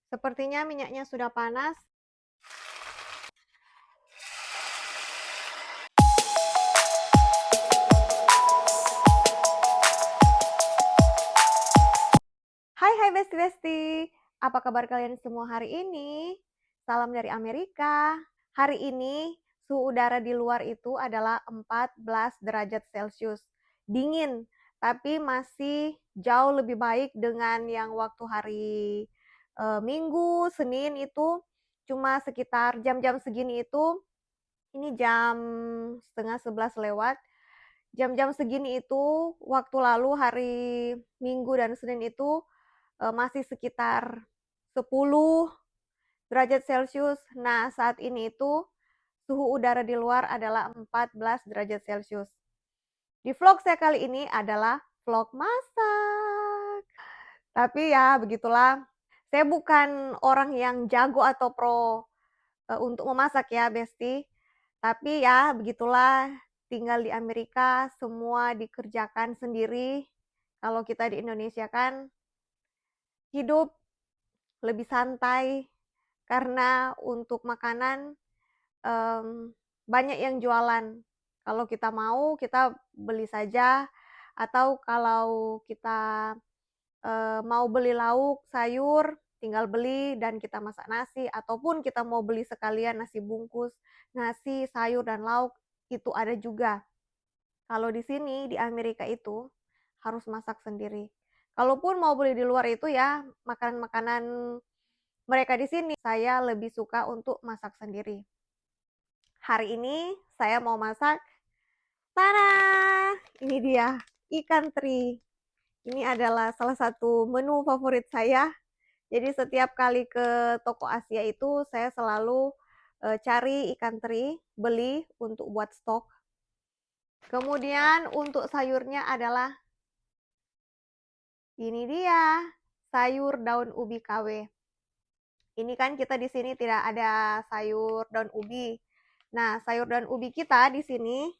Sepertinya minyaknya sudah panas. Hai besti-besti, apa kabar kalian semua hari ini? Salam dari Amerika. Hari ini suhu udara di luar itu adalah 14 derajat Celcius. Dingin, tapi masih jauh lebih baik dengan yang waktu hari Minggu, Senin itu cuma sekitar jam-jam segini itu, ini jam setengah 11 lewat. Jam-jam segini itu waktu lalu hari Minggu dan Senin itu masih sekitar 10 derajat Celcius. Nah, saat ini itu suhu udara di luar adalah 14 derajat Celcius. Di vlog saya kali ini adalah vlog masak. Tapi ya begitulah, saya bukan orang yang jago atau pro untuk memasak ya, Besti. Tapi ya begitulah, tinggal di Amerika semua dikerjakan sendiri. Kalau kita di Indonesia kan hidup lebih santai karena untuk makanan banyak yang jualan. Kalau kita mau, kita beli saja. Atau kalau kita mau beli lauk, sayur, tinggal beli dan kita masak nasi. Ataupun kita mau beli sekalian nasi bungkus, nasi, sayur, dan lauk, itu ada juga. Kalau di sini, di Amerika itu, harus masak sendiri. Kalaupun mau beli di luar itu ya, makanan-makanan mereka di sini, saya lebih suka untuk masak sendiri. Hari ini saya mau masak, tada! Ini dia, ikan teri. Ini adalah salah satu menu favorit saya. Jadi setiap kali ke toko Asia itu saya selalu cari ikan teri, beli untuk buat stok. Kemudian untuk sayurnya adalah ini dia, sayur daun ubi KW. Ini kan kita di sini tidak ada sayur daun ubi. Nah, sayur daun ubi kita di sini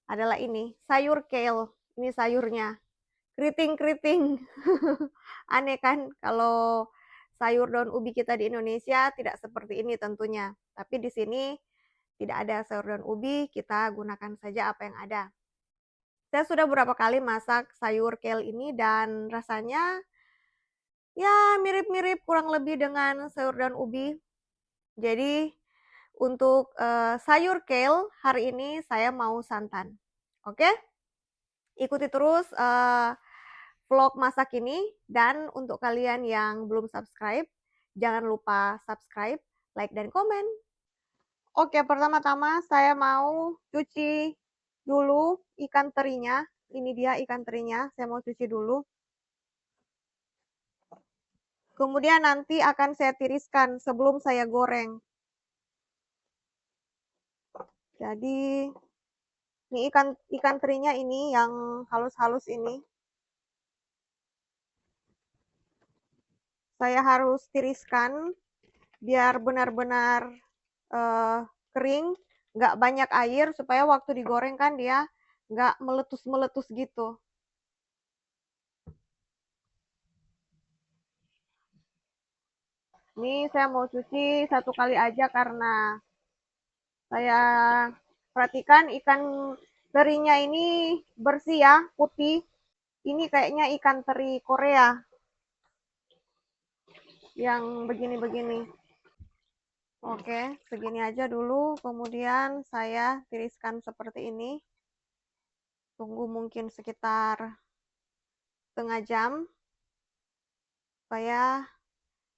adalah ini, sayur kale. Ini sayurnya. Keriting-keriting. Aneh kan kalau sayur daun ubi kita di Indonesia tidak seperti ini tentunya. Tapi di sini tidak ada sayur daun ubi, kita gunakan saja apa yang ada. Saya sudah beberapa kali masak sayur kale ini dan rasanya ya mirip-mirip kurang lebih dengan sayur daun ubi. Jadi untuk sayur kale hari ini saya mau santan. Oke? Ikuti terus vlog masak ini, dan untuk kalian yang belum subscribe, jangan lupa subscribe, like, dan komen. Oke, pertama-tama saya mau cuci dulu ikan terinya. Ini dia ikan terinya, saya mau cuci dulu. Kemudian nanti akan saya tiriskan sebelum saya goreng. Jadi ini ikan terinya ini yang halus-halus ini. Saya harus tiriskan biar benar-benar kering, nggak banyak air supaya waktu digoreng kan dia nggak meletus-meletus gitu. Ini saya mau cuci satu kali aja karena saya perhatikan ikan terinya ini bersih ya, putih. Ini kayaknya ikan teri Korea yang begini-begini. Oke, segini aja dulu. Kemudian saya tiriskan seperti ini. Tunggu mungkin sekitar setengah jam supaya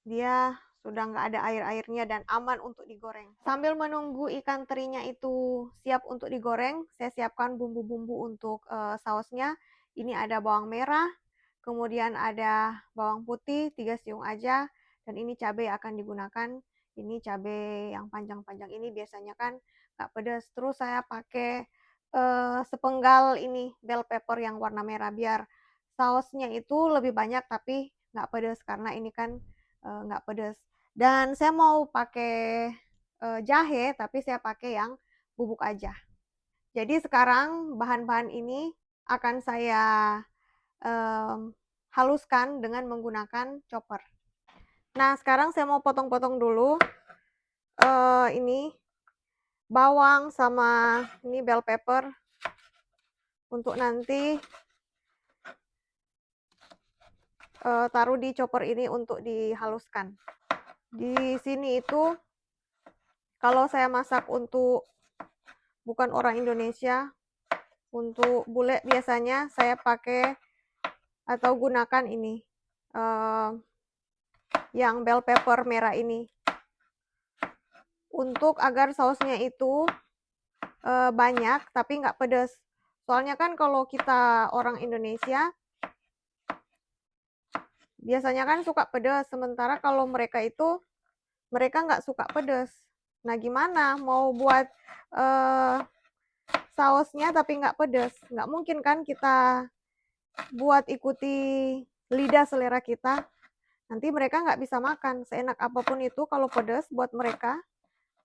dia sudah nggak ada air-airnya dan aman untuk digoreng. Sambil menunggu ikan terinya itu siap untuk digoreng, saya siapkan bumbu-bumbu untuk sausnya. Ini ada bawang merah, kemudian ada bawang putih 3 siung aja, dan ini cabai akan digunakan. Ini cabai yang panjang-panjang ini biasanya kan nggak pedas. Terus saya pakai sepenggal ini bell pepper yang warna merah biar sausnya itu lebih banyak tapi nggak pedas karena ini kan nggak pedas. Dan saya mau pakai jahe, tapi saya pakai yang bubuk aja. Jadi sekarang bahan-bahan ini akan saya haluskan dengan menggunakan chopper. Nah, sekarang saya mau potong-potong dulu ini bawang sama ini bell pepper untuk nanti taruh di chopper ini untuk dihaluskan. Di sini itu kalau saya masak untuk bukan orang Indonesia, untuk bule biasanya saya pakai atau gunakan ini yang bell pepper merah ini untuk agar sausnya itu banyak tapi nggak pedas. Soalnya kan kalau kita orang Indonesia biasanya kan suka pedas, sementara kalau mereka itu mereka nggak suka pedas. Nah, gimana mau buat sausnya tapi nggak pedas? Nggak mungkin kan kita buat ikuti lidah selera kita. Nanti mereka nggak bisa makan. Seenak apapun itu kalau pedas buat mereka,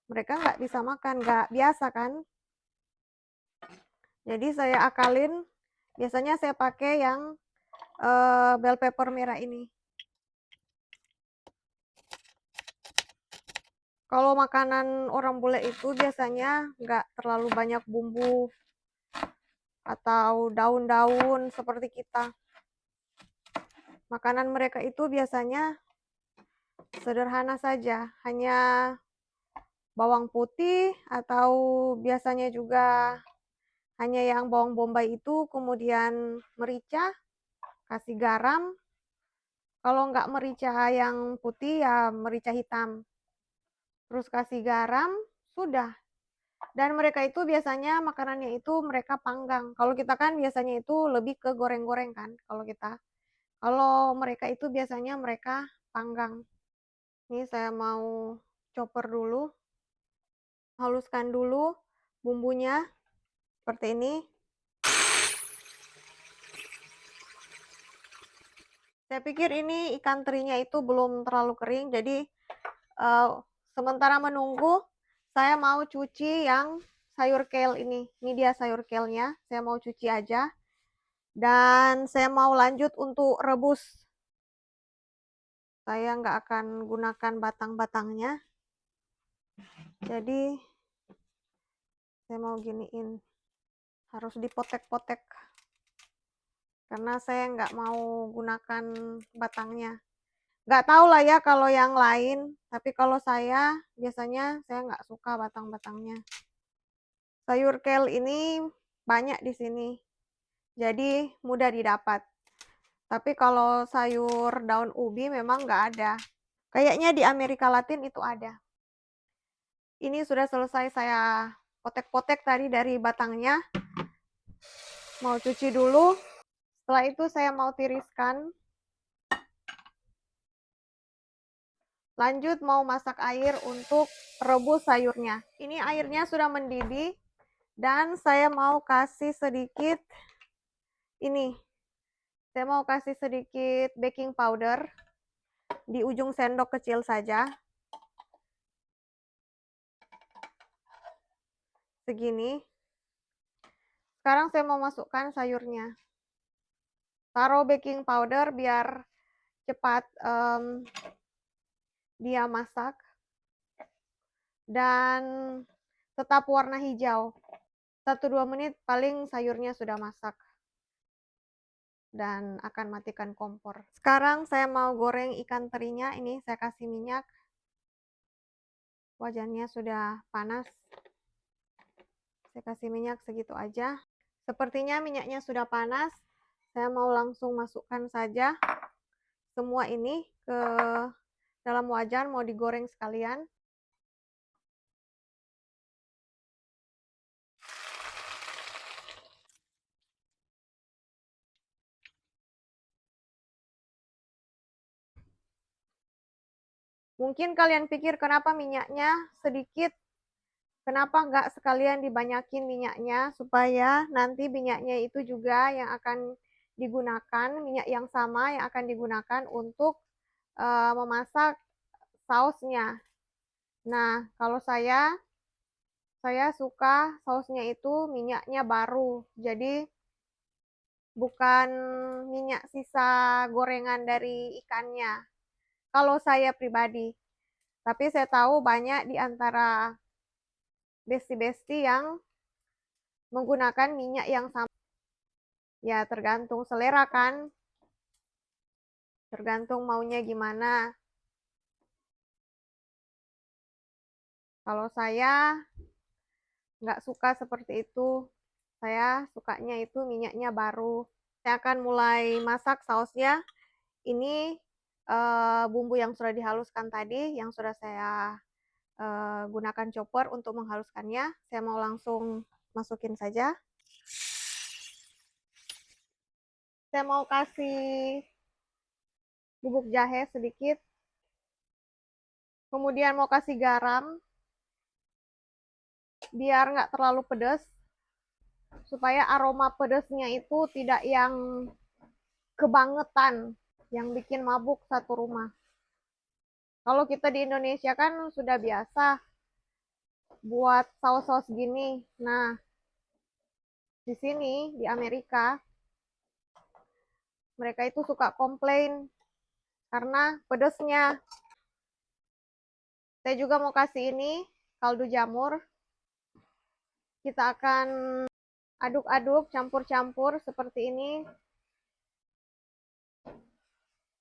mereka nggak bisa makan, nggak biasa kan. Jadi saya akalin, biasanya saya pakai yang bell pepper merah ini. Kalau makanan orang bule itu biasanya nggak terlalu banyak bumbu atau daun-daun seperti kita. Makanan mereka itu biasanya sederhana saja, hanya bawang putih atau biasanya juga hanya yang bawang bombay itu, kemudian merica, kasih garam. Kalau nggak merica yang putih ya merica hitam. Terus kasih garam, sudah. Dan mereka itu biasanya makanannya itu mereka panggang. Kalau kita kan biasanya itu lebih ke goreng-goreng kan kalau kita. Kalau mereka itu biasanya mereka panggang. Ini saya mau chopper dulu. Haluskan dulu bumbunya seperti ini. Saya pikir ini ikan terinya itu belum terlalu kering, jadi sementara menunggu, saya mau cuci yang sayur kale ini. Ini dia sayur kale-nya, saya mau cuci aja. Dan saya mau lanjut untuk rebus. Saya nggak akan gunakan batang-batangnya. Jadi, saya mau giniin. Harus dipotek-potek. Karena saya nggak mau gunakan batangnya. Nggak tahu lah ya kalau yang lain, tapi kalau saya biasanya saya nggak suka batang-batangnya. Sayur kale ini banyak di sini, jadi mudah didapat. Tapi kalau sayur daun ubi memang nggak ada. Kayaknya di Amerika Latin itu ada. Ini sudah selesai saya potek-potek tadi dari batangnya. Mau cuci dulu. Setelah itu saya mau tiriskan. Lanjut mau masak air untuk rebus sayurnya. Ini airnya sudah mendidih dan saya mau kasih sedikit ini. Saya mau kasih sedikit baking powder di ujung sendok kecil saja. Segini. Sekarang saya mau masukkan sayurnya. Taruh baking powder biar cepat dia masak. Dan tetap warna hijau. 1-2 menit paling sayurnya sudah masak. Dan akan matikan kompor. Sekarang saya mau goreng ikan terinya. Ini saya kasih minyak. Wajannya sudah panas. Saya kasih minyak segitu aja. Sepertinya minyaknya sudah panas. Saya mau langsung masukkan saja semua ini ke dalam wajan, mau digoreng sekalian. Mungkin kalian pikir kenapa minyaknya sedikit, kenapa nggak sekalian dibanyakin minyaknya, supaya nanti minyaknya itu juga yang akan digunakan, minyak yang sama yang akan digunakan untuk memasak sausnya. Nah, kalau saya suka sausnya itu minyaknya baru, jadi bukan minyak sisa gorengan dari ikannya. kalau saya pribadi. Tapi saya tahu banyak di antara besti-besti yang menggunakan minyak yang sama. Ya, tergantung selera kan. Tergantung maunya gimana. Kalau saya nggak suka seperti itu. Saya sukanya itu minyaknya baru. Saya akan mulai masak sausnya. Ini bumbu yang sudah dihaluskan tadi, yang sudah saya gunakan chopper untuk menghaluskannya. Saya mau langsung masukin saja. Saya mau kasih bubuk jahe sedikit. Kemudian mau kasih garam. Biar nggak terlalu pedas. Supaya aroma pedasnya itu tidak yang kebangetan. Yang bikin mabuk satu rumah. Kalau kita di Indonesia kan sudah biasa buat saus-saus gini. Nah, di sini di Amerika mereka itu suka komplain karena pedasnya. Saya juga mau kasih ini kaldu jamur. Kita akan aduk-aduk, campur-campur seperti ini.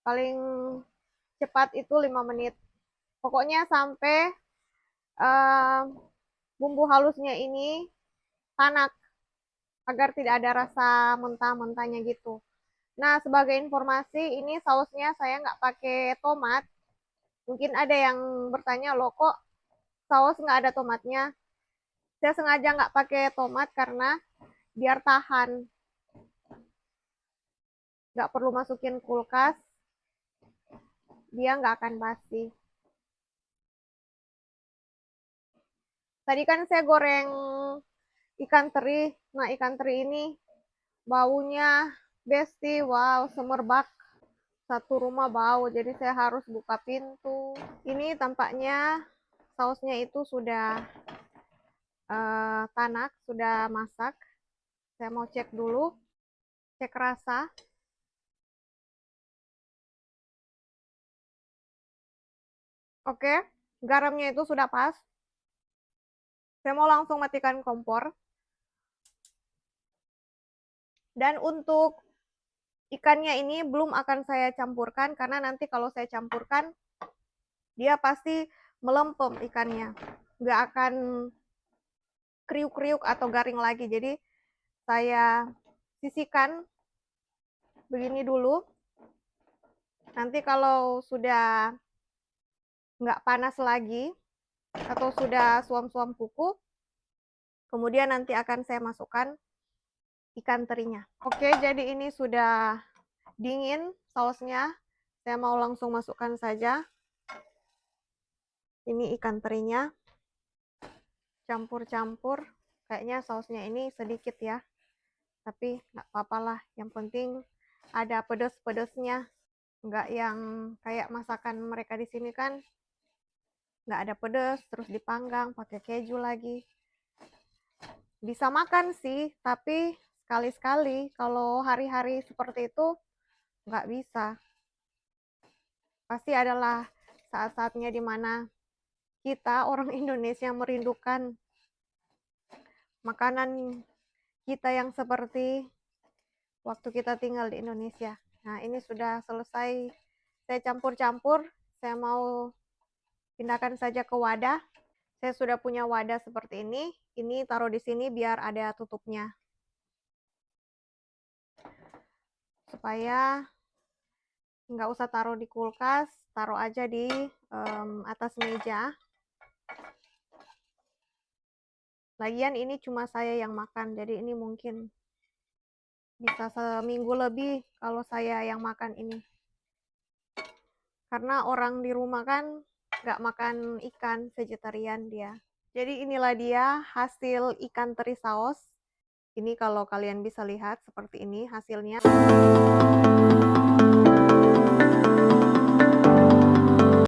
Paling cepat itu 5 menit. Pokoknya sampai bumbu halusnya ini tanak agar tidak ada rasa mentah-mentahnya gitu. Nah, sebagai informasi, ini sausnya saya nggak pakai tomat. Mungkin ada yang bertanya, loh kok saus nggak ada tomatnya? Saya sengaja nggak pakai tomat karena biar tahan. Nggak perlu masukin kulkas, dia nggak akan basi. Tadi kan saya goreng ikan teri. Nah, ikan teri ini baunya besti, wow, semerbak. Satu rumah bau, jadi saya harus buka pintu. Ini tampaknya sausnya itu sudah tanak, sudah masak. Saya mau cek dulu, cek rasa. Oke, garamnya itu sudah pas. Saya mau langsung matikan kompor. Dan untuk ikannya ini belum akan saya campurkan, karena nanti kalau saya campurkan, dia pasti melempem ikannya. Nggak akan kriuk-kriuk atau garing lagi. Jadi saya sisihkan begini dulu. Nanti kalau sudah nggak panas lagi, atau sudah suam-suam kuku, kemudian nanti akan saya masukkan ikan terinya. Oke, jadi ini sudah dingin sausnya. Saya mau langsung masukkan saja. Ini ikan terinya. Campur-campur. Kayaknya sausnya ini sedikit ya. Tapi nggak apa-apa lah. Yang penting ada pedas-pedasnya. Nggak yang kayak masakan mereka di sini kan. Nggak ada pedas, terus dipanggang, pakai keju lagi. Bisa makan sih, tapi sekali-sekali. Kalau hari-hari seperti itu, nggak bisa. Pasti adalah saat-saatnya di mana kita, orang Indonesia, merindukan makanan kita yang seperti waktu kita tinggal di Indonesia. Nah, ini sudah selesai saya campur-campur. Saya mau pindahkan saja ke wadah. Saya sudah punya wadah seperti ini. Ini taruh di sini biar ada tutupnya. Supaya nggak usah taruh di kulkas, taruh aja di atas meja. Lagian ini cuma saya yang makan, jadi ini mungkin bisa seminggu lebih kalau saya yang makan ini. Karena orang di rumah kan nggak makan ikan, vegetarian dia. Jadi inilah dia hasil ikan teri saus. Ini kalau kalian bisa lihat seperti ini hasilnya.